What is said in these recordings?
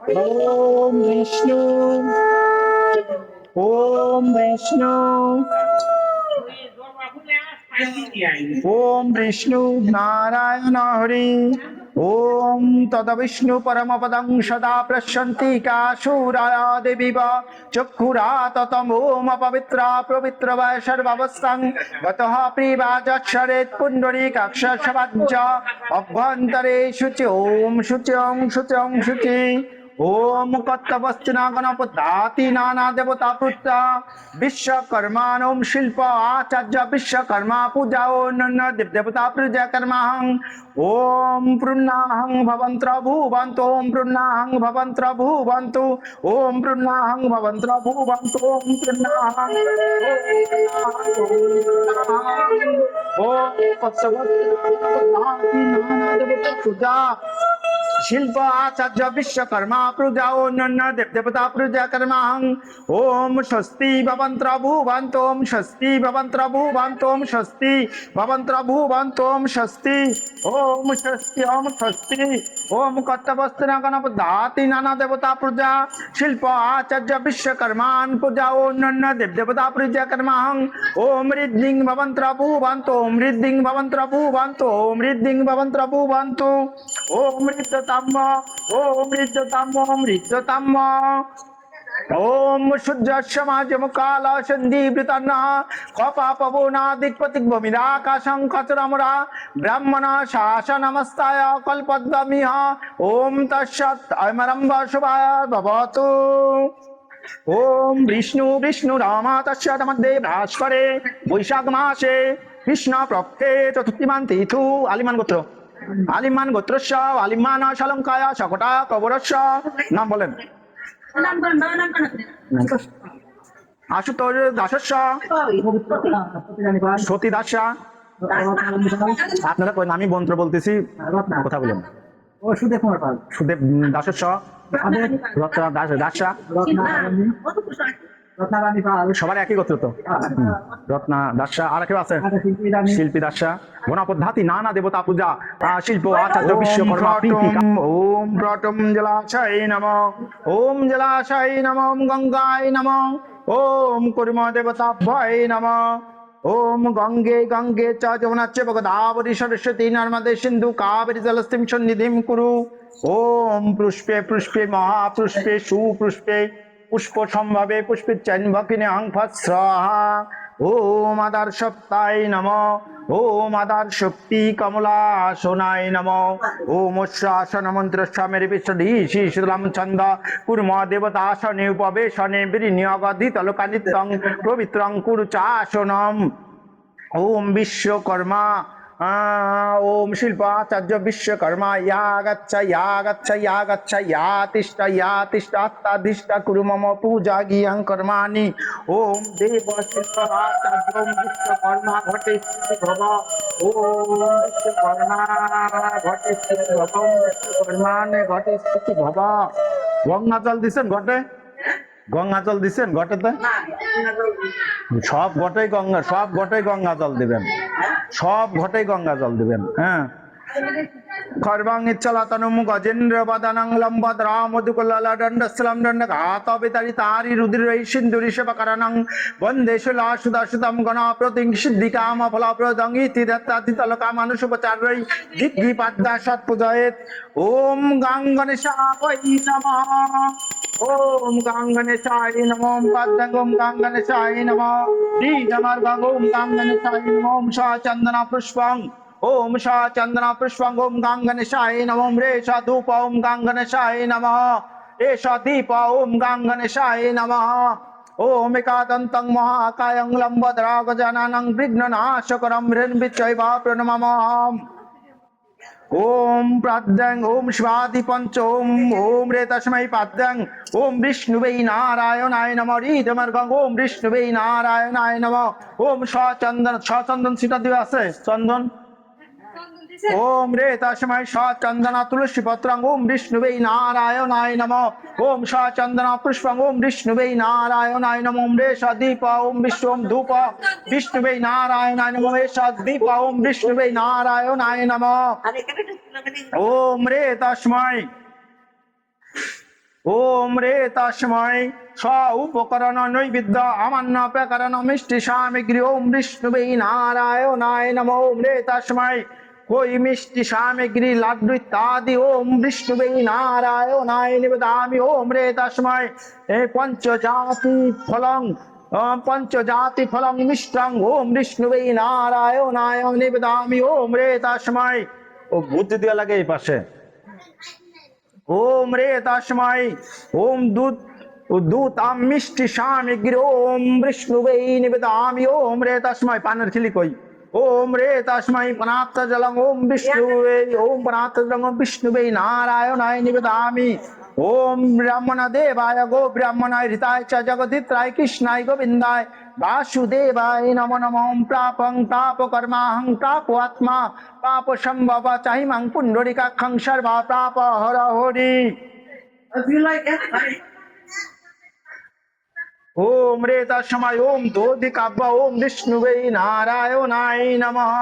ओम विष्णु ओम विष्णु नारायण हरि ओम तद विष्णु परम पदं सदा प्रशन्ति काशूराया देवी चक्षुरा ततम ओम पवित्रा पवित्र वै सर्वावस्थां गतः प्रिवाचक्षरेत् पुण्डरीकाक्षसवाज्ज अभ्यन्तरे शुचि ओम शुच्यं शुच्यं शुचि ओम कत्तवस्तिना गणपताति नाना देवता पुत्रा विश्वकर्माणं शिल्प आचार्य विश्वकर्मा पूजा ओन्न देवता पूजा कर्माहं ओम पृण्णाहं भवन्त्र भुवन्तु ओम पृण्णाहं भवन्त्र भुवन्तु ओम पृण्णाहं भवन्त्र भुवन्तु ओम पृण्णाहं ओम कत्तवस्तिना नाना देवता पूजा शिल्प आचार्य विश्वकर्मा पूजा ओन्न देवता पूजा कर्माहं ओम स्वस्ति भवन्त्र भुवन्तु ओम स्वस्ति भवन्त्र भुवन्तु ओम स्वस्ति भवन्त्र भुवन्तु ओम स्वस्ति ओम स्वस्ति ओम कत्तवस्तिना गणपताति नाना देवता पूजा शिल्प आचार्य विश्वकर्मान पूजा ओन्न देवता पूजा कर्माहं ओम ऋद्धिं भवन्त्र भुवन्तु ओम ऋद्धिं भवन्त्र भुवन्तु ओम ऋद्धिं भवन्त्र भुवन्तु ओम ऋद्धतम ओम सूर्य समाज मुकाल संदीप्तन कपापवनादिक्पतिक भूमिराकाशं कचरमरा ब्राह्मण शासनमस्ताय कल्पद्ममिह ओम तत्सत् अमरम्भ शुभाय भवतु ओम विष्णु विष्णु राम तस्यात् मध्ये भास्करे वैशाख मासे कृष्ण पक्षे चतुर्थीमान तिथु आलिमान गोत्र আলিমান গোত্রস্য আলিমান শালঙ্কায় সকটা কবরস্য নাম বলেন আশুতোষ দাসস্য সতী দাসা আপনারা আমি মন্ত্র বলতেছি কথা বলুন সুদেব কুমার পাল সুদেব দাসস্য রত্না দাসা সবার একই গোত্র তো রত্না দাসা আর কেউ আছে শিল্পী দাসা গণপদ্ধাতি নানা দেবতা পূজা শিল্প আচার্য বিশ্বকর্মা ওম প্রটম জলাশয় নমঃ ওম জলাশয় নমঃ ওম গঙ্গায় নমঃ ওম কুর্ম দেবতাভ্যয় নমঃ ओम गंगे गंगे च जमुनाच्च गोदावरी सरस्वती नर्मदे सिंधु कावेरी जलस्मिन् सन्निधिं कुरु ओम पुष्पे पुष्पे महापुष्पे सुपुष्पे पुष्प संभवे पुष्पे चैन्भकिने अंफस्वाहा ओम आधार सप्ताय नमः ओम आधार शक्ति कमला सोनाय नमः ओम शासन मंत्र मेरे विष्णु शीतलम चंद कुर्म देवतासने उपवेशने विनियोगधितलोकानित्यं पवित्रं कुरु चासनम ओम विश्वकर्मा ओम शिल्पाचार्य विश्वकर्मा या गच्छ या तिष्ठ कुरु मम पूजा गियं कर्माणि ओम देव शिल्पाचार्य विश्वकर्मा घटे भव ओम विश्वकर्मा घटे भव विश्वकर्माने घटे भव गंगा जल दिছেন ঘটে গঙ্গা জল দিছেন ঘটেতে সব ঘটেই গঙ্গা জল দিবেন সব ঘটেই গঙ্গা জল দিবেন হ্যাঁ খর্বাং ইচ্ছলাতনুম গজেন্দ্র বদনং লম্বদ্রা মধুকুলালা দণ্ডস্লম দণ্ডঘাতবিতারি তারি রুদ্রৈ সিন্ধুরি সেবকরণং বন্দে সুলাসুদাসুতম গণ প্রতিং সিদ্ধিকাম ফলপ্রদং ইতি দত্তাদিতলকা মানুষোপচারৈ দিগ্গিপাদ্যা সৎপূজয়েত ওম গাং গণেশায় নমঃ ओम गांग गणेशाय नमः ओम पाद्यं ओम गांग गणेशाय नमः दीजमार्गं ओम गांग गणेशाय नमः ओम सा चंदना पुष्पं ओम सा चंदना पुष्पं ओम गांग गणेशाय नमः ओम रेषा धूप ओम गांग गणेशाय नमः एषा दीप ओम गांग गणेशाय नमः ओम एकादन्तं महाकायं लम्बोदरा गजाननं विघ्ननाशकरं हिरण्यविजयं प्रणमाम्यहम् ओम प्राद्यं ओम शिवादि पंचोम ओम रे तस्मै पाद्यं ओम विष्णुवे नारायणाय नमः रीतमर्गं ओम विष्णुवे नारायणाय नमः ओम सचंदन सीता दिवे আছে চন্দন ओम रे तस्मै सचंदना तुलसी पत्रं ओम विष्णुवे नारायणाय नमः ओम सचंदना पुष्पं ओम विष्णुवे नारायणाय नमः ओम रे सदीप ओम विष्णु धूप विष्णुवे नारायणाय नमः रे सदीप ओम विष्णुवे नारायणाय नमः ओम रे तस्मै ওম রে তস্মৈ স উপকরণ নৈবেদ্য আমান্য প্রকরণ মিষ্টি সামগ্রী ওম বিষ্ণুবে নারায়ণায় নমঃ। ওম রে তস্মৈ कोई मिष्टि सामग्री लड्डू इत्यादि ओम विष्णुवे नारायणाय निवेदयामि। ओम रे तस्मै पंचजाति फलं पंचजाति फलं मिष्टं ओम विष्णुवे नारायणाय निवेदयामि। ओम रे तस्मै ओ बुद्धि दिया लगे এই পাশে। ओम रे तस्मै ओम दूत मिष्टि सामग्री ओम विष्णुवे निवेदयामि। ओम रे तस्मै पानर खिली कोई ओम रे तस्मै पनाथ जलम ओम विष्णुवे ओम पनाथ जलम विष्णुवे नारायणाय निवेदयामि। ओम ब्रह्मण देवाय गो ब्रह्मणाय हृताय च जगदित्राय कृष्णाय गोविंदाय वासुदेवाय नमो नमः। ओम प्रापं ताप कर्माहं ताप आत्मा पाप संभव चाहिमं पुंडरीकाक्षं सर्व प्राप हर हरि। ओम रे तस्मै ओम दोधिकाव्य ओम विष्णुवे नारायणाय नमः।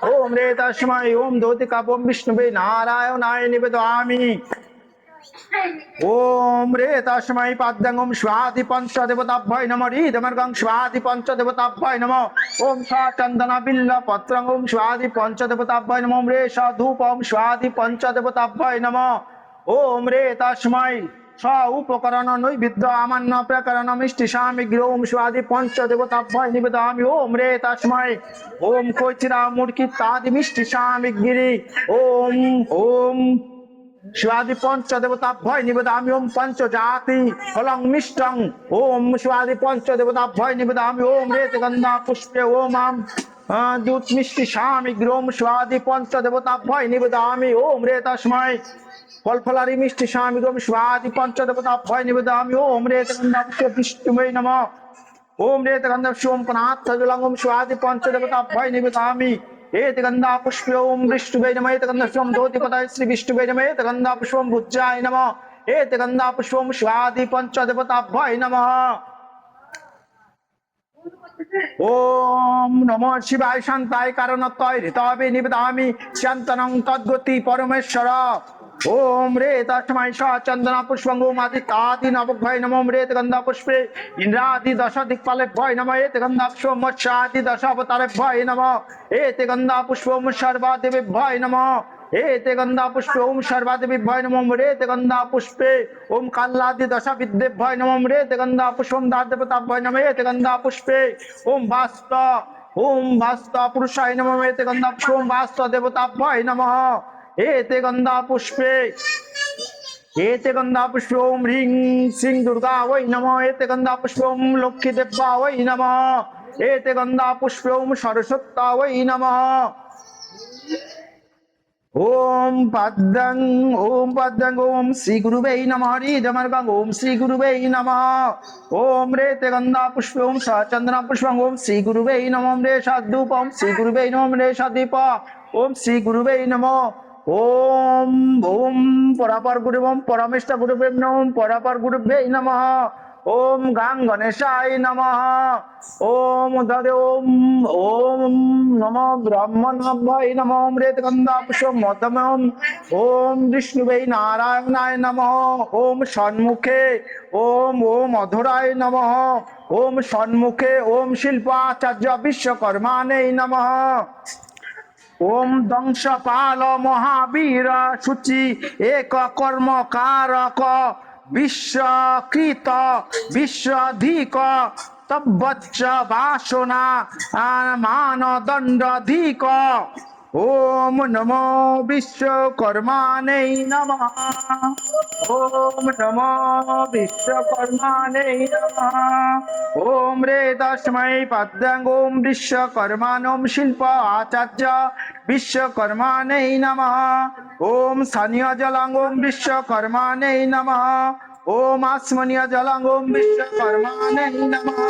ओम रे तस्मै ओम दोधिकाव्य ओम विष्णुवे नारायणाय निवेदयामि। ओम रे तस्मै पाद्यं ओम स्वादि पंचदेवताभ्यै नमः। रीदमर्गं स्वादि पंचदेवताभ्यै नमः। ओम चन्दन बिल्व पत्रं ओम स्वादि पंचदेवताभ्यै नमः। ओम रे धूप ओम स्वादि पंचदेवताभ्यै नमः। ओम रे तस्मै स उपकरण नैवेद्य आमान्य प्रकरण मिष्टि सामग्री ओम स्वादि पंचदेवताभ्यै निवेदयामि। ओम रे तस्मै ओम कोचिरा मुर्की इत्यादि मिष्टि सामग्री ओम ओम स्वादि पंचदेवताभ्यै निवेदयामि। ओम पंचजाति फलं मिष्टं ओम स्वादि पंचदेवताभ्यै निवेदयामि। ओम रे गंधा पुष्पे ओम दूत मिष्टि सामग्री ओम स्वादि पंचदेवताभ्यै निवेदयामि। ओम रे तस्मै फल फलारी मिष्टि सामग्री ओम स्वादि पंचदेवताभ्यै निवेदयामि। ओम रे गंधा विष्णुवे नमः। ओम रे गंधा ओम पनाथ जलं ओम स्वादि पंचदेवताभ्यै निवेदयामि। एत गंधा पुष्पे ओम विष्णुवे नमः। एत गंधा पुष्पं धोतिपदाय श्री विष्णुवे नमः। एत गंधा पुष्पं बुज्जाय नमः। एत गंधा पुष्पं स्वादि पंचदेवताभ्यै नमः। ओम नमो शिवाय शांताय कारणत्वाय हृतये निवेदयामि। शान्तनं तद्गति परमेश्वर। ओम रे तस्मै स चंदन पुष्पं ओम आदित्यादि नवग्रहाय नमः। ओम रे गंधा पुष्पे इंद्रादि दश दिक्पालेभ्यै नमः। एत गंधा पुष्पं मत्स्यादि दश अवतारेभ्यै नमः। एत गंधा पुष्पं सर्वदेवेभ्यै नमः। एत गंधा पुष्पे ओम सर्वदेवेभ्यै नमः। ओम रे गंधा पुष्पे ओम कालादि दश विद्येभ्यै नमः। ओम रे गंधा पुष्पं दादेवताभ्यै नमः। एत गंधा पुष्पे ओम वास्त पुरुषाय नमः। एत गंधा पुष्पं वास्त देवताभ्यै नमः। एते गंधा पुष्पे ओम ह्रीं श्रीं दुर्गा वै नमः। एते गंधा पुष्पे ओम लक्ष्मी देवा वै नमः। एते गंधा पुष्पे ओम सरस्वती वै नमः। ओम पद्मं ओम श्री गुरुवे नमः। हरिदमर्गं ओम श्री गुरुवे नमः। ओम रे गंधा पुष्पे ओम चंदन पुष्पं ओम श्री गुरुवे नमः। ओम रे धूप ओम श्री गुरुवे नमः। ओम रे दीप ओम श्री गुरुवे नमः। ओम ओम परापर गुरुवे ओम परमेष्ठ गुरुवे नमः। ओम परापर गुरुवे नमः। ओम गां गणेशाय नमः। ओम ददे ओम नमो ब्रह्मणाभ्यै नमः। ओम रे गंधा पुष्पं मध्यमं ओम विष्णुवे नारायणाय नमः। ओम सन्मुखे ओम अधराय नमः। ओम सन्मुखे ओम शिल्पाचार्य विश्वकर्माणे नमः। ओम दंशपाल महावीर शुचि एक कर्मकारक विश्वकृत विश्वाधिक तब्बच्च वासना मानदंडाधिक। ओम नमो विश्वकर्माणे नमः। ओम नमो विश्वकर्माणे नमः। ओम रे तस्मै पद्मं ओम विश्वकर्माणं शिल्प आचार्य विश्वकर्माणे नमः। ओम स्थानीय जलं ओम विश्वकर्माणे नमः। ओम आस्मनीय जलं ओम विश्वकर्माणे नमः।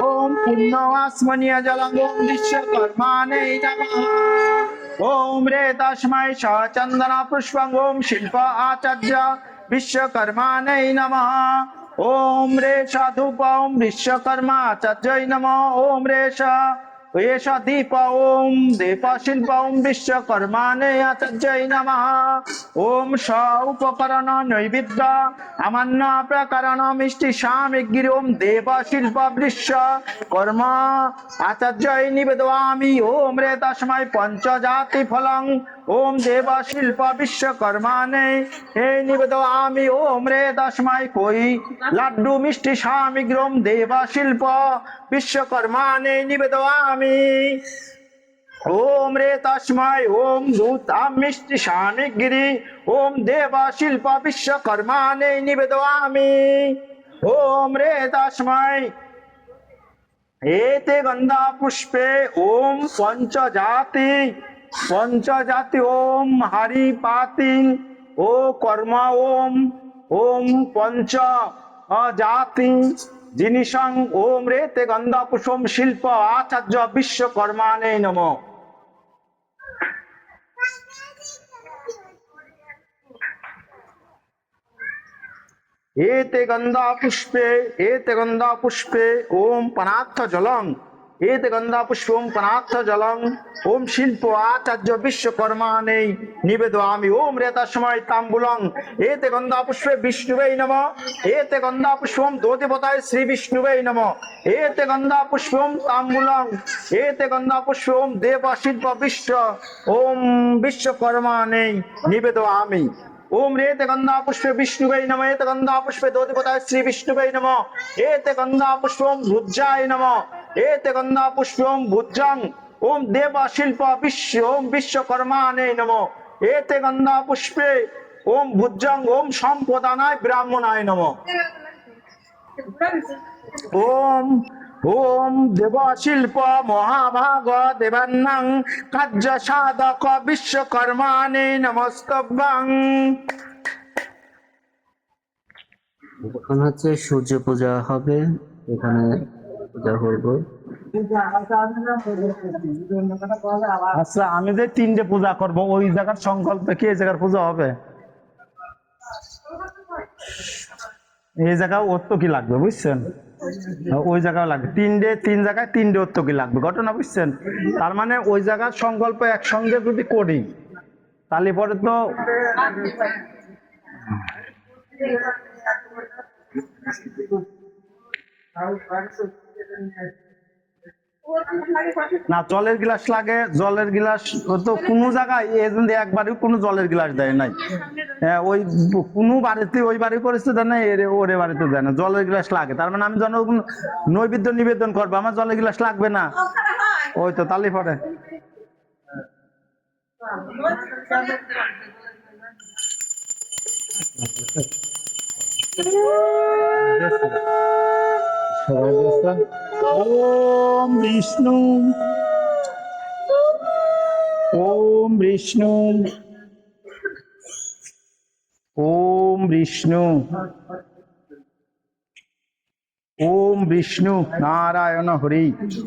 ओम पुण्य आस्मनीय जलं ओम विश्वकर्माणे नमः। ओम रे तस्मै चंदन पुष्पं ओम शिल्प आचार्य विश्वकर्माणे नमः। ओम रे धूप ओम विश्वकर्मा आचार्य नमः। ओम रे एष दीप ओम दीप शिल्प ओम विश्वकर्माणे आचार्य नमः ओम स उपकरण नैवेद्य अमन्न प्रकरण मिष्टि सामग्री ओम देव शिल्प विश्वकर्म आचार्य निवेदयामि ओम रे तस्मै पंचजाति फलं ओम देव शिल्प विश्वकर्माणे हे निवेदयामि ओम रे तस्मै कोई लड्डू मिष्टि सामग्री ओम देव शिल्प विश्वकर्माणे निवेदयामि ओम रे तस्मै ओम दूता मिष्टि सामग्री ओम देव शिल्प विश्वकर्माणे निवेदयामि ओम रे तस्मै एते गंधा पुष्पे ओम पंचजाति ओम हरिपातिल ओ कर्म ओम ओम पंच जाति जिनिसं ओम रेते गंधा पुष्पम शिल्प आचार्य विश्वकर्माणे नमः एते गंधा पुष्पे ओम पनाथ जलम एते गंधा पुष्पे ओम पनाथ जलम ओम शिल्प आचार्य विश्वकर्माणे निवेदयामि ओम रे तस्मै तांबूलं एते गंधा पुष्पे विष्णुवे नमः एते गंधा पुष्पम देवताय श्री विष्णुवे नमः एते गंधा पुष्पम तांबूलं एते गंधा पुष्पम देव शिल्प विश्व ओम विश्वकर्माणे निवेदयामि ओम रेते गंधा पुष्पे विष्णुवे नमः एते गंधा पुष्पे देवताय श्री विष्णुवे नमः एते गंधा पुष्पम भुजाय नमः एते गंधा पुष्पम भुजं ओम देव शिल्प विश्व ओम विश्वकर्माणे नमः एते गंधा पुष्पे ओम भुजं ओम संपदानाय ब्राह्मणाय नमः ओम ओम देव शिल्प महाभाग देवान्नं कार्य साधक विश्वकर्माणे नमस्तभ्यं এখন হচ্ছে সূর্য পূজা হবে, এখানে পূজা করব। আচ্ছা আমি যে তিনটে পূজা করব ওই জায়গার সংকল্পে কি এই জায়গার পূজা হবে? এই জায়গাও অর্থ কি লাগবে বুঝছেন? ওই জায়গাও লাগবে তিন জায়গায় তিনটে অর্থ কি লাগবে ঘটনা বুঝছেন? তার মানে ওই জায়গার সংকল্প একসঙ্গে যদি করি তাহলে পরে তো না জলের গ্লাস লাগে, জলের গ্লাস তো কোনো জায়গায় একবারই কোনো জলের গ্লাস দেয় নাই। ওই কোনো বাড়িতে ওই বাড়ি পরিস্থিতি দেয় না, ওরে বাড়িতে দেয় না, জলের গ্লাস লাগে। তার মানে আমি জন নৈবেদ্য নিবেদন করবো, আমার জলের গ্লাস লাগবে না। ওই তো তালি পরে ओम विष्णु ओम विष्णु ओम विष्णु ओम विष्णु नारायण हरि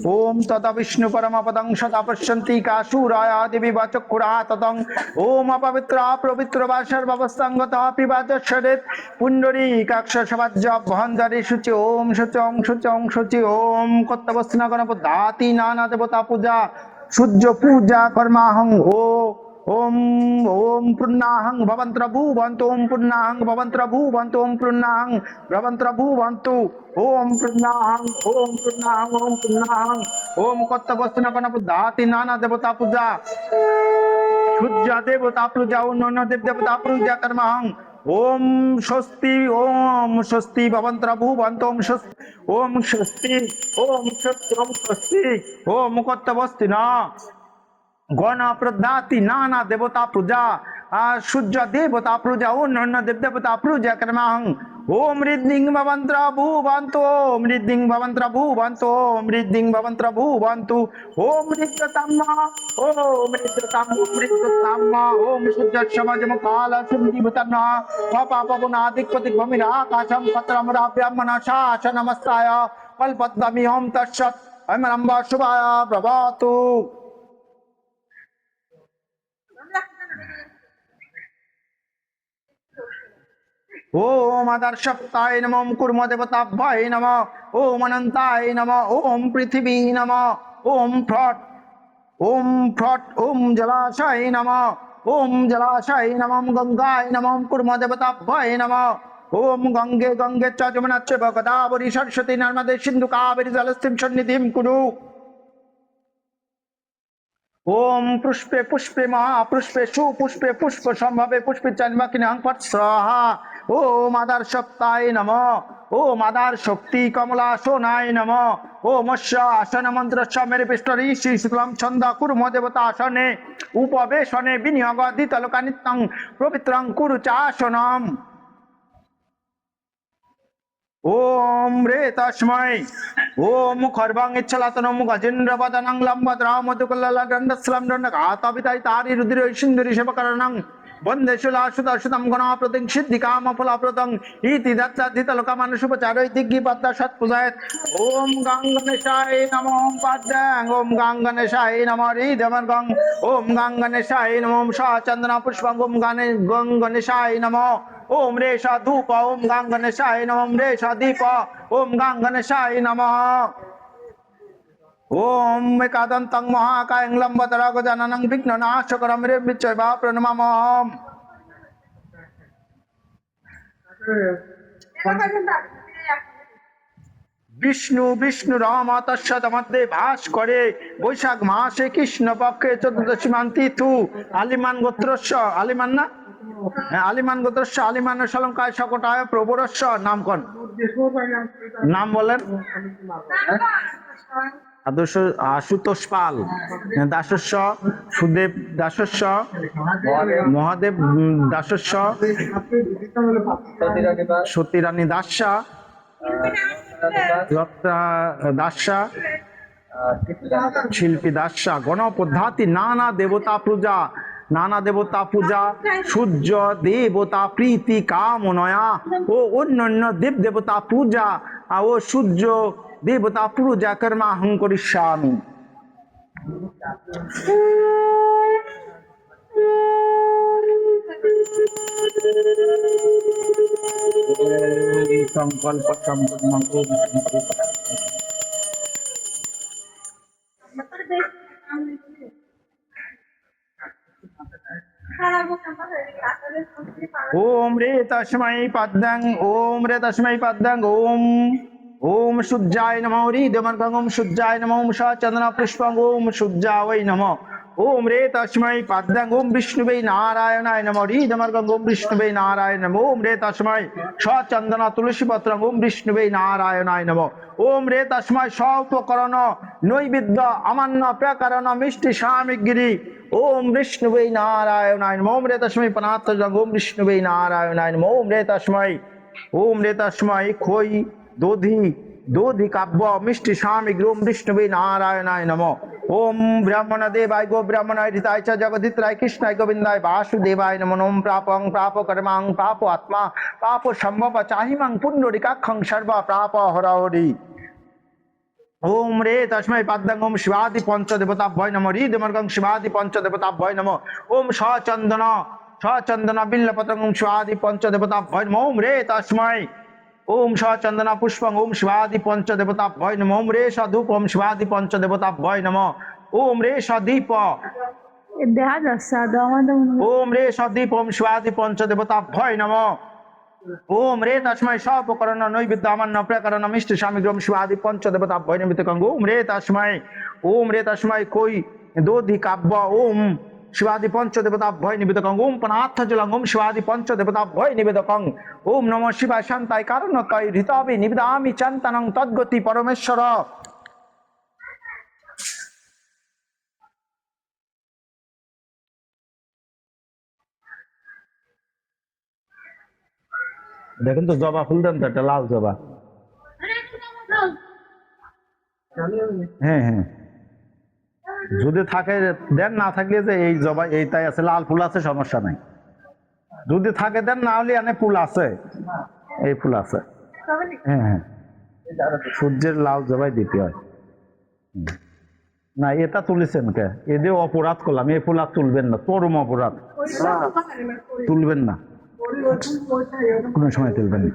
ओम तथा विष्णु परमपदं सदा पश्यन्ति काशुराया देवी वाचकुरा ततं ओम अपवित्र पवित्र वासर भवस्तंगता पिबाचरेत पुंडरी काक्ष सवाज्य भंजारी शुचि ओम शुचं शुचं शुचि ओम कत्तवस्ना गणपति नाना देवता पूजा सूर्य पूजा कर्माहं ओ ओम ओम पूर्णाहं भवन्त्र भुवन्तु ओम पूर्णाहं भवन्त्र भुवन्तु ओम पूर्णाहं भवन्त्र भुवन्तु ओम पूर्णाहं ओम पूर्णाहं ओम पूर्णाहं ओम कत्तवस्ना गणपति नाना देवता पूजा सूर्य देवता पूजा ओम देवता पूजा कर्माहं ओम स्वस्ति भवन्त्र भुवन्तु ओम स्वस्ति ओम स्वस्ति ओम कत्तवस्तिना गण प्रदाति नाना देवता पूजा सूर्य देवता पूजा ओम देवता पूजा कर्माहं ओम रिद्धिं भवन्त्र भुवन्तु ओम रिद्धिं भवन्त्र भुवन्तु ओम रिद्धिं भवन्त्र भुवन्तु ओम रिद्धतम्मा ओम रिद्धतम्मा ओम सूर्य समाजम काल सुन्दीभतन्ना पापगुणादिक्पति भूमिरा आकाशं पत्रं राभ्यं मनसा च नमस्ताय कल्पद्मि ओम तत्सत् अमरम्ब शुभाय प्रभातु ओम आदर्शक्ताय नमः ओम कुर्म देवताभ्याय नमः ओम अनंताय नमः ओम पृथिवी नमः ওম ফ্রট ওম ফ্রট ওম জলাশয় নমঃ ওম জলাশয় নমঃ গঙ্গায় নমঃ কুর্ম দেবতাভ্যয় নমঃ ওম গঙ্গে গঙ্গে চ যমুনা চৈব গোদাবরী সরস্বতী নর্মদে সিন্ধু কাবেরী জলস্মিং সন্নিধিং কুরু ওম পুষ্পে পুষ্পে মহাপুষ্পে সুপুষ্পে পুষ্প সম্ভবে পুষ্পে চন্মকিনাং পট স্বাহা ওম আদার সপ্তায় নমঃ ওম আদার শক্তি কমলা সোনায় নমঃ ওম অস্য আসন মন্ত্রস্য মেরে পৃষ্ঠ ঋষি শুক্লম ছন্দ কুর্ম দেবতা আসনে উপবেশনে বিনিয়োগ দ্বিতলোকানিত্যং পবিত্রং কুরু চাসনম ওম রে তস্मै ওম খর্বাং ইচ্ছলাতনম গজেন্দ্র বদনং লম্বদ্রাম মধুকল্লা দণ্ডস্লম দণ্ডঘাতবিতাই তারি রুদ্র সিন্ধুরি সেবকরণং বন্দে শুলাশুতম গণাপ্রতিং সিদ্ধিকাম ফলাপ্রদং ইতি দত্তাধিতলোকা মানুষোপচারৈ দিগ্গি পদ্মা সৎপূজায় ওম গং গণেশায় নমঃ পাদ্যাং ওম গং গণেশায় নমঃ হৃদমন গং ওম গং গণেশায় নমঃ সচন্দন পুষ্পং ওম গং গণেশায় নমঃ ওম রেষা ধূপ ওম গং গণেশায় নমঃ রেষা দীপ ওম গং গণেশায় নমঃ ওম একাদন্তং মহাকায়ং লম্বতরা গজাননং বিঘ্ননাশকরং রেবিচ্চৈবা প্রণমামহম বিষ্ণু বিষ্ণু রাম তস্যৎ মধ্যে ভাস করে বৈশাখ মাসে কৃষ্ণ পক্ষে চতুর্দশী মান্তি তু আলিমান গোত্রস্য আলিমান না হ্যাঁ আলিমান গোত্রস্য আলিমান সলঙ্কায় সকটায় প্রবরস্য নাম কোন নাম বলেন আশুতোষ পাল দাসস্য সুদেব দাসস্য মহাদেব দাসস্য সতীরানী দাসা লতা দাসা শিল্পী দাসা গণপদ্ধাতি নানা দেবতা পূজা সূর্য দেবতা প্রীতি কামনয়া ও অন্যান্য দেব দেবতা পূজা ও সূর্য দেবতা পূজা কর্মাহং করিষ্যামি সংকল্প সম্পূর্ণ ওম রে তস্मै পদ্মং ওম রে তস্मै পদ্মং ওম ওম সূর্যায় নমঃ হৃদমর্গং ওম সূর্যায় নমঃ ওম সচন্দন পুষ্পং ওম সূর্যায় নমঃ ওম রে তস্मै পদ্মং ওম বিষ্ণুবে নারায়ণায় নমঃ হৃদমর্গং ওম বিষ্ণুবে নারায়ণ নমঃ ওম রে তস্मै সচন্দন তুলসী পত্রং ওম বিষ্ণুবে নারায়ণায় নমঃ ওম রে তস্मै সৌপকরণ নৈবেদ্য আমান্য প্রকরণ মিষ্টি সামগ্রী ওম বিষ্ণুবে নারায়ণায় নমঃ ওম রে তস্मै পনাত্তজং ওম বিষ্ণুবে নারায়ণায় নমঃ ওম রে তস্मै খই দধি কাব্য মিষ্টি সামগ্রী ওম বিষ্ণুবে নারায়ণায় নমঃ ওম ব্রাহ্মণ দেবায় গো ব্রাহ্মণায় হৃতায় চ জগদিত্রায় কৃষ্ণায় গোবিন্দায় বাসুদেবায় নমঃ ওম প্রাপং প্রাপ কর্মাং প্রাপ আত্মা পাপ সম্ভব চাহিমাং পুণ্ডরিকাক্ষং সর্ব প্রাপ হরি ওম রে তস্मै পদ্মং ওম শিবাদি পঞ্চদেবতাভ্যয় নমঃ হৃদমর্গং শিবাদি পঞ্চদেবতাভ্যয় নমঃ ওম সচন্দন বিল্লপত্রং ওম শিবাদি পঞ্চদেবতাভ্যয় নমঃ ওম রে তস্मै ওম সচন্দন পুষ্পং ওম শিবাদি পঞ্চদেবতাভ্যয় নমঃ ওম রে সধূপ ওম শিবাদি পঞ্চদেবতাভ্যয় নমঃ ওম রে সদীপ ওম রে সদীপ ওম শিবাদি পঞ্চদেবতাভ্যয় নমঃ ওম রে তস্मै সৌপকরণ নৈবেদ্য আমান্য প্রকরণ মিষ্টি সামগ্রী ওম শিবাদি পঞ্চদেবতাভ্যয় নমিতকং ওম রে তস্मै কই দধি কাব্য ওম শিবাদি পঞ্চদেবতাভ্যয় নিবেদকং ওম পনাথ জলং ওম শিবাদি পঞ্চদেবতাভ্যয় নিবেদকং ওম নমঃ শিবায় শান্তায় কারণতায় হৃতাবে নিবেদামি চন্তনং তদ্গতি পরমেশ্বর দেখেন তো জবা ফুল দেন তো একটা লাল জবা হ্যাঁ হ্যাঁ যদি থাকে দেন না থাকলে যে এই জবা এইটাই আছে লাল ফুল আছে সমস্যা নাই যদি থাকে দেন না হলে এনে ফুল আছে এই ফুল আছে হ্যাঁ হ্যাঁ সূর্যের লাল জবাই দিতে হয় না এটা তুলেছেন কে এদের অপরাধ করলাম এই ফুল আর তুলবেন না চরম অপরাধ তুলবেন না কোনো সময় তুলবেন না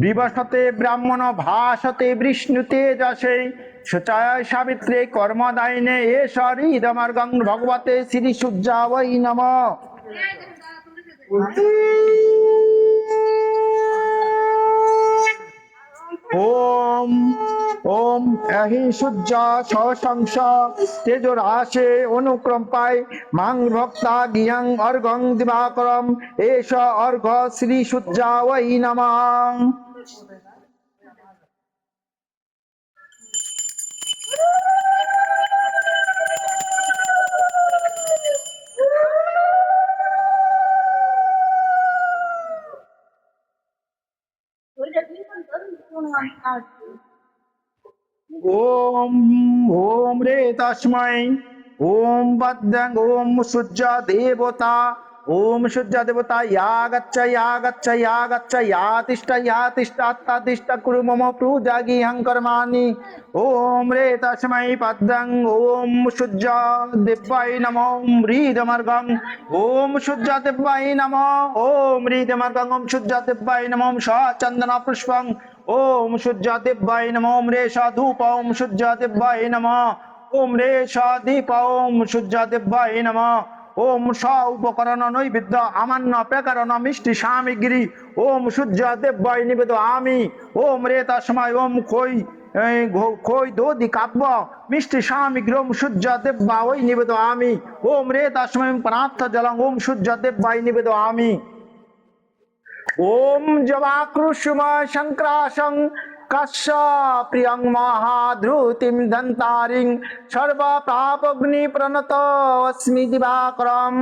বিবাসতে ব্রাহ্মণ ভাসতে বিষ্ণুতে যশে সচায় সাবিত্রী কর্মদায়িনে এষ হৃদমার্গং ভগবতে শ্রী সূর্যাবৈ নমঃ। ওম ওম এহি সূর্য সশংস তেজরাশে অনুক্রম্পায় মাং ভক্তা গিয়ং অর্ঘং দিবাকরম এষ অর্ঘ শ্রী সূর্যাবৈ নমঃ। ওম ওম রে তস্मै ওম বদ্যং ওম সূর্য দেবতা ওম সূর্য দেবতা ইয়া গচ্ছ ইয়া তিষ্ঠ আত্মা কুরু মম পূজাগি হং কর্মাণি। ওম রে তস্मै পদ্যং ওম সূর্য দেবায় নমঃ ওম হৃদমার্গং ওম সূর্য দেবায় নমঃ ওম হৃদমার্গং ওম সূর্য দেবায় নমঃ ওম চন্দন পুষ্পং ওম সূর্য দেবায় নমঃ ওম রেষ ধূপ ওম সূর্য দেবায় নমঃ ওম রেষ দীপ ওম সূর্য দেবায় নমঃ ওম স উপকরণ নৈবেদ্য আমান্য প্রকরণ মিষ্টি সামগ্রী ওম সূর্য দেবায় নিবেদয়ামি। ওম রে তস্मै ওম খৈ দধি কাব্য মিষ্টি সামগ্রী ওম সূর্য দেবায় নিবেদয়ামি। ওম রে তস্मै পনার্থ জলং ওম সূর্য দেবায় নিবেদয়ামি। ওম জবাকৃষ্ম শঙ্করাশং কস্য প্রিয়ং মহাধৃতিম দন্তারিং সর্ব পাপগ্নি প্রণত অস্মি দিবাকরম।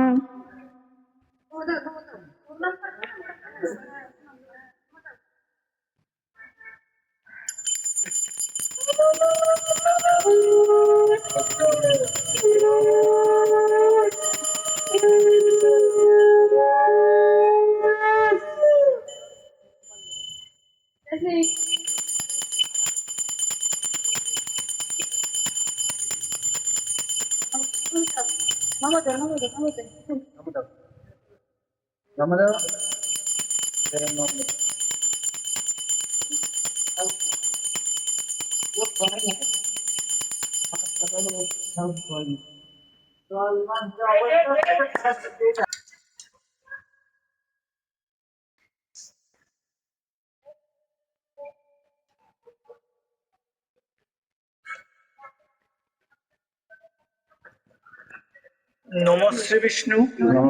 নম শ্রী বিষ্ণু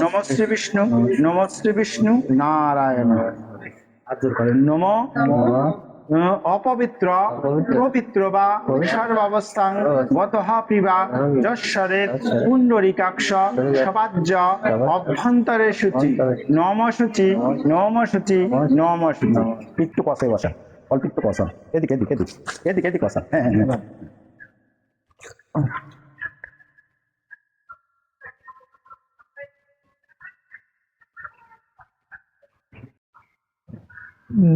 নম শ্রী বিষ্ণু নম শ্রী বিষ্ণু নারায়ণ। আদর করেন নম অপবিত্র পবিত্র বা সর্বাবস্থাং গতঃ পিবা যশ্বরে পুণ্ডরিকাক্ষ সবাজ্য অভ্যন্তরে শুচি নম শুচি নম শুচি নম শুচি। একটু কষে বসা অল্প একটু কষা এদিকে এদিকে এদিকে এদিকে এদিকে কষা। হ্যাঁ হ্যাঁ হ্যাঁ।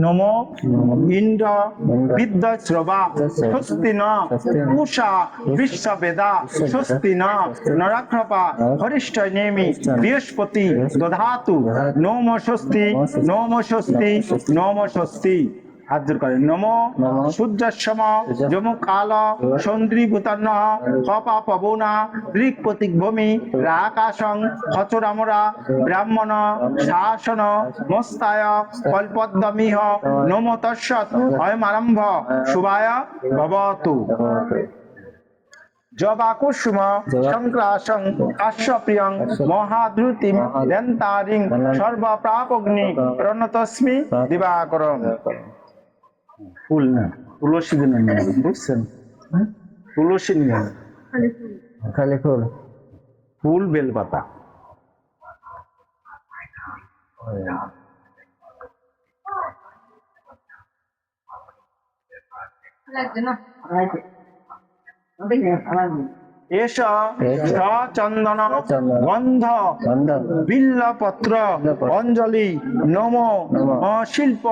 নম ইন্দ্র বিদ্যশ্রবা স্বস্তি ন পূষা বিশ্ববেদা স্বস্তি ন নরক্ষপা হরিষ্ঠ নেমি বৃহস্পতি দধাতু নম স্বস্তি নম স্বস্তি নম স্বস্তি। হাত জোর করেন নম সূর্যসম যমু কাল সন্দ্রীভূতন্ন কপা পবনা দৃক্পতিক ভূমি রাকাশং খচরামরা ব্রাহ্মণ শাসন মস্তায় কল্পদ্যমিহ নম তস্যৎ অয়মারম্ভ শুভায় ভবতু। জবাকুসুম শঙ্করাসং কাশ্যপ্রিয়ং মহাধৃতিম দন্তারিং সর্বপ্রাপগ্নি প্রণতস্মি দিবাকরম। ফুল না তুলসী দিন বুঝছেন তুলসী নিয়ে খালি ফুল ফুল বেলপাতা। এষ চন্দন গন্ধ বিল্লপত্র অঞ্জলি নম শিল্প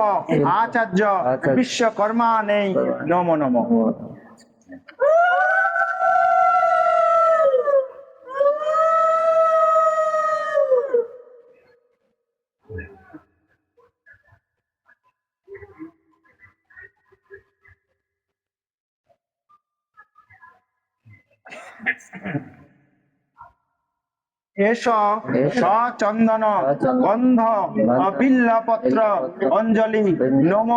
আচার্য বিশ্বকর্মা নেই নম নম। এস সচন্দন গন্ধ বিল্লপত্র অঞ্জলি নম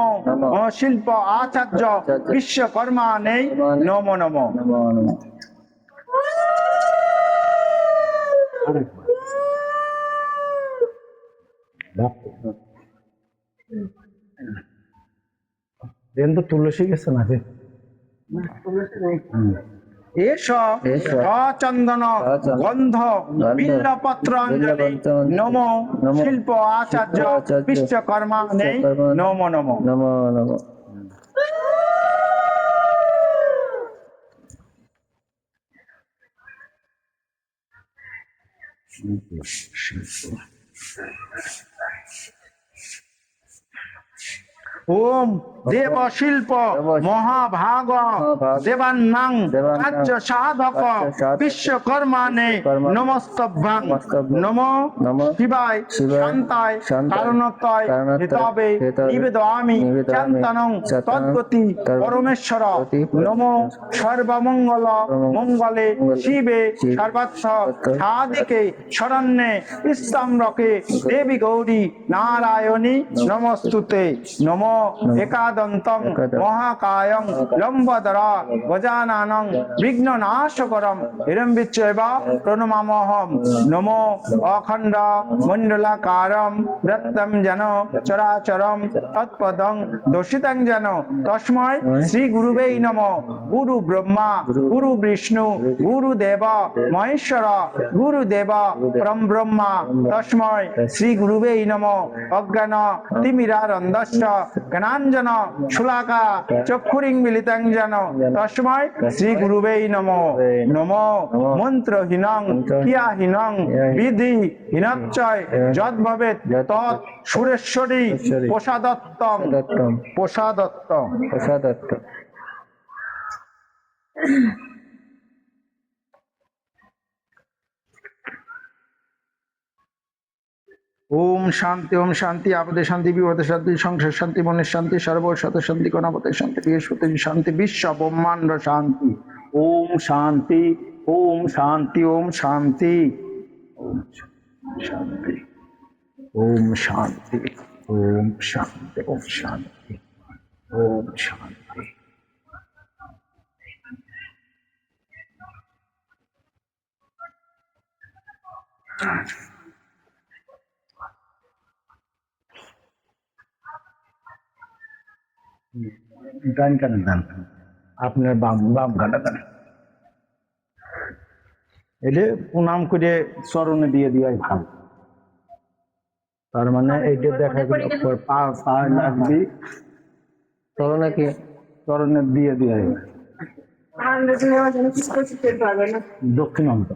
শিল্প আচার্য বিশ্বকর্মা নেই নম নম। নমো নমো। দেন তো তুলসী গেছে নাকি? এস সচন্দন গন্ধ বিল্লপত্র অঞ্জলি নম শিল্প আচার্য বিশ্বকর্মা নেই নম নম। নমো নমো। ওম দেব শিল্প মহাভাগ দেবান্নাং কার্য সাধক বিশ্বকর্মাণে নমস্তভ্যাং নম শিবায় শান্তায় কারণত্বয় হিতবে নিবেদয়ামি চিন্তনং তদ্গতি পরমেশ্বর নম সর্বমঙ্গল মঙ্গলে শিবে সর্বার্থ সাধিকে শরণ্যে ইস্তাম্রকে দেবী গৌরী নারায়ণী নমস্তুতে। নম একাদন্তং মহাকায়ং লম্বদর গজাননং বিঘ্ননাশকরং হিরণ্যবিচ্ছৈব প্রণমামহম। নমো অখণ্ড মণ্ডলাকারম রত্নম যেন চরাচরম তৎপদং দর্শিতং যেন তস্মৈ শ্রী গুরুবে নমঃ। গুরু ব্রহ্মা গুরু বিষ্ণু গুরুদেব মহেশ্বর গুরুদেব পরম ব্রহ্মা তস্মৈ শ্রী গুরুবে নমঃ। অজ্ঞান তিমিরান্ধস্য জ্ঞানাঞ্জন শূলাকা চক্ষুরিন্মিলিতং যেন তস্মৈ শ্রী গুরুবে নমঃ। নমো মন্ত্রহীনং ক্রিয়াহীনং বিধিহীনচ্চয় যদ্ভবেৎ তৎ সুরেশ্বরী প্রসাদত্তং প্রসাদত্তং। প্রসাদত্ত। ওম শান্তি আপদে শান্তি বিপদে শান্তি সংসার শান্তি মনের শান্তি সর্বশত শান্তি গণপতি শান্তি বৃহস্পতি শান্তি বিশ্ব ব্রহ্মাণ্ড শান্তি। ওম শান্তি ওম শান্তি ওম শান্তি ওম শান্তি ওম শান্তি ওম শান্তি ওম শান্তি ওম শান্তি। ডান কানে দেন, আপনার বাম কানে দেন। এটা প্রণাম করে চরণে দিয়ে দেওয়াই ভালো। তার মানে এইটা দেখা গেল পা লাগবে চলো নাকি চরণে দিয়ে দেওয়াই দক্ষিণান্ত।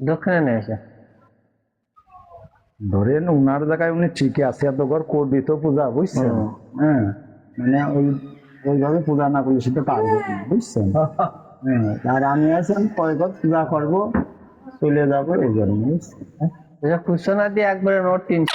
দক্ষিণে নিয়ে এসে ধরেন উনার জায়গায় উনি ঠিকই আছে, এত ঘর করবি তো পূজা, বুঝছেন? হ্যাঁ, মানে ওইভাবে পূজা না করলে সেটা পারবো না, বুঝছেন? হ্যাঁ, আর আমি আছেন কয়েকবার পূজা করবো, চলে যাবো এই জন্য, বুঝছেন? খুচরো না দিয়ে একবারে নোট 300।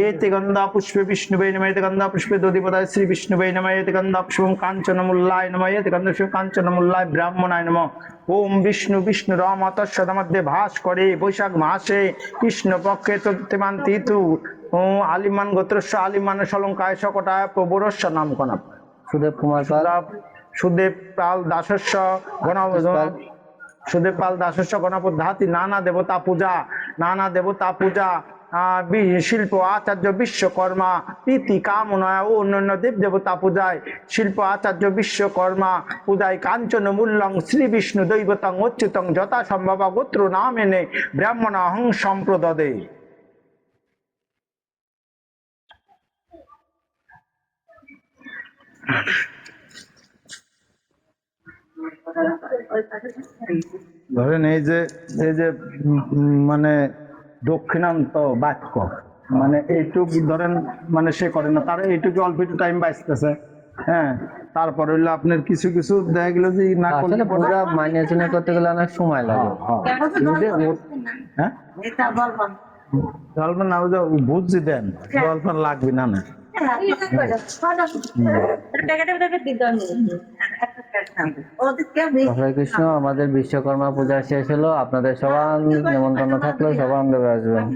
एते गंधा पुष्पे विष्णुवे नमः। एते गंधा पुष्पे दधिपदाय श्री विष्णुवे नमः। एते गंधा पुष्पं कांचनमूलाय नमः। एते गंधा पुष्पं कांचनमूलाय ब्राह्मणाय नमः। ओम विष्णु विष्णु राम तत्सद मध्य भास करे बैशाख मासे कृष्ण पक्षे तत्तिमान तीतु आलिमान गोत्रस्य आलिमान सलंकाय शकटाय प्रबुरस्य नामकना। सुदेव कुमार पाल सुदेव पाल दासस्य सुदेव पाल दासस्य गणपति नाना देवता पूजा শিল্প আচার্য বিশ্বকর্মা প্রীতি কামনায় ও অন্যান্য দেব দেবতা পূজায় শিল্প আচার্য বিশ্বকর্মা পূজায় কাঞ্চন মূল্যং শ্রী বিষ্ণু দৈবতং অচ্যুতং যথা সম্ভব গোত্র নামেনে ব্রাহ্মণ হং সম্প্রদদে। ধরেন এই যে মানে দক্ষিণান্ত বাক্য, মানে এইটুকু ধরেন মানে সে করে না, তার এইটুকু অল্প একটু টাইম বাঁচতেছে। হ্যাঁ, তারপর হইলো আপনার কিছু কিছু দেখা গেল যে না করলে পুরো মাইনে চিনে করতে গেলে অনেক সময় লাগে। হ্যাঁ, জলপান না বুঝে বুঝছি দেন, জলপান লাগবে না না। হরে কৃষ্ণ, আমাদের বিশ্বকর্মা পূজা শেষ হলো, আপনাদের সবার নেমন্তন্ন থাকলো, সবার আসবেন।